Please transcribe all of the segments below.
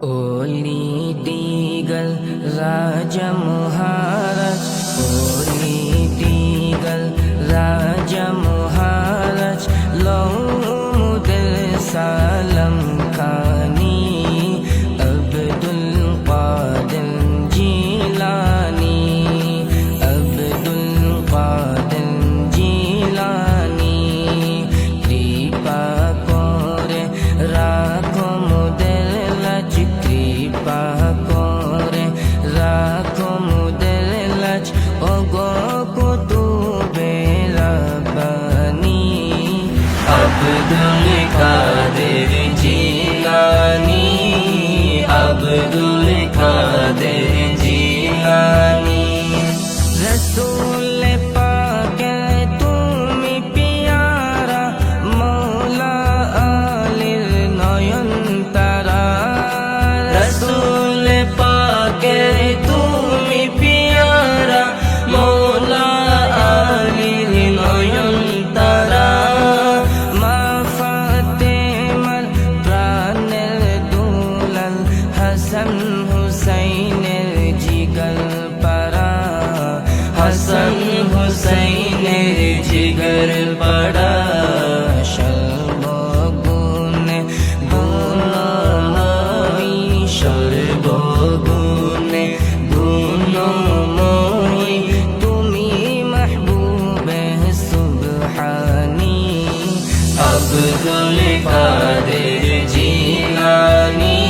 ওলি দিগল রাজা মহারাজ, ওলি দিগল রাজা মহারাজ, লৌমুদল সালম খানি আব্দুল কাদের জিলানি, আব্দুল কাদের জিলানি। কৃপা করে রাখো মোদের লাজ, কৃপা করে রাখো মোদের লাজ, ও গো কুতুবে রাব্বানি। আব্দুল কাদের জিলানি, আব্দুল কাদের জিলানি। রসূল পাকে তুমি পিয়ারা, মৌলা আলীর নয়ন তারা। রসূল পাকে তুমি পিয়ারা, মৌলা আলীর নয়ন তারা। মা ফাতেমার প্রাণের দুলাল, হাসান হুসাইনের জিগর পারা, হাসান হুসাইনের জিগর পাড়া। সর্বগুণে গুণময়ী, সর্বগুণে গুণময়ী, তুমি মাহবুবে সুবহানি। আব্দুল কাদের জিলানি,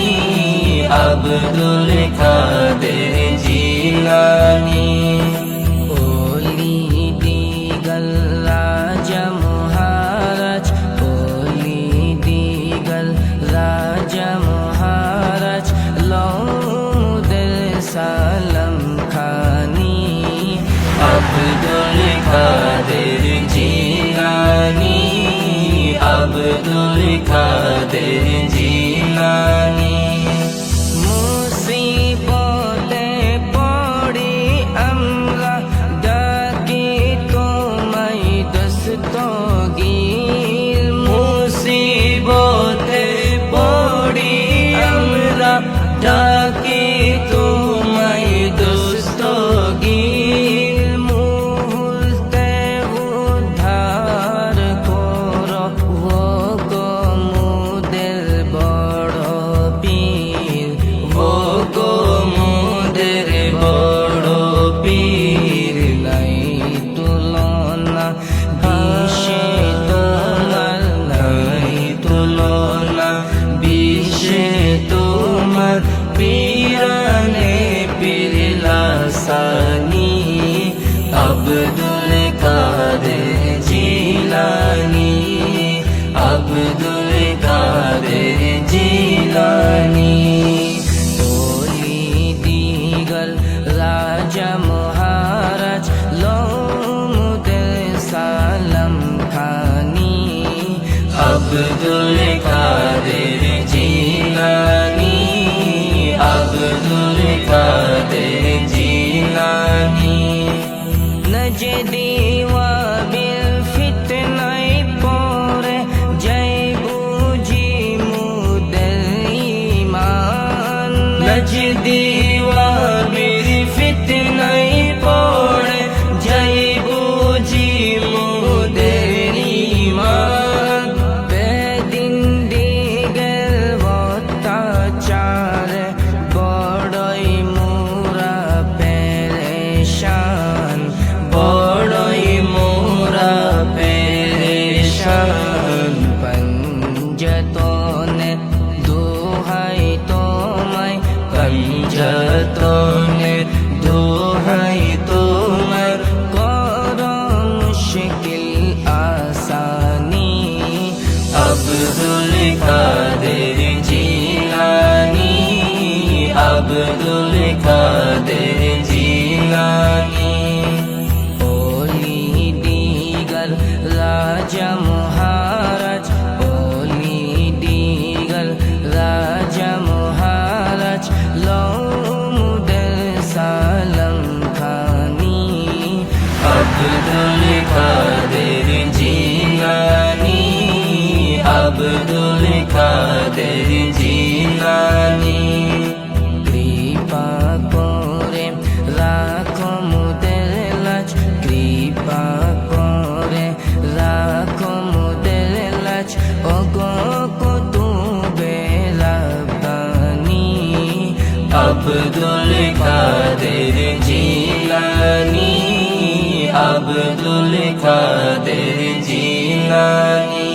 আব্দুল কাদের জিলানি। ওলি দিগল রাজা মহারাজ, ওলি দিগল রাজা মহারাজ, লৌমুদল সালম খানি আব্দুল কাদের জিলানি, আব্দুল কাদের জিলানি। মুসিবতে পড়ি আমরা, ডাকি তোমায় দস্তগীর। মুসিবতে পড়ি আমরা, ডাকি তোমায় দস্তগীর। মুহূর্তে উদ্ধার করো, ও গো মোদের বড় পীর, ও গো মোদের বড় পীর। নাই তুলনা বিশ্বে তোমার, নাই তুলনা বিশ্বে তোমার। পীরানে পীর লাসানি আব্দুল কাদের জিলানি, আব্দুল কাদের জিলানি। ওলি দিগল রাজা মহারাজ, লৌমুদল সালম খানি আব্দুল কাদের জিলানি, আব্দুল কাদের জিলানি। নজদি ওয়াবিল ফিতনায় পড়ে, যাই বুঝি মুদের ঈমান। নজদি ওয়াবিল ফিতনায় পড়ে, যাই বুঝি মুদের ঈমান। বেদিন দিগের অত্যাচার, বড়ই মোরা পেরেশান, বড়ই মোরা পেরেশান। পঞ্জতনে দোহাই তোমায়, পঞ্জতনে দোহাই তোমায়, করো মুশকিল আসানি। আব্দুল কাদের জিলানি, আব্দুল কাদের জিলানি। ওলি দিগল রাজা মহারাজ, ওলি দিগল রাজা মহারাজ, লৌমুদল সালম খানি আব্দুল কাদের জিলানি, আব্দুল কাদের জিলানি। আব্দুল কাদের জিলানী, আব্দুল কাদের জিলানী।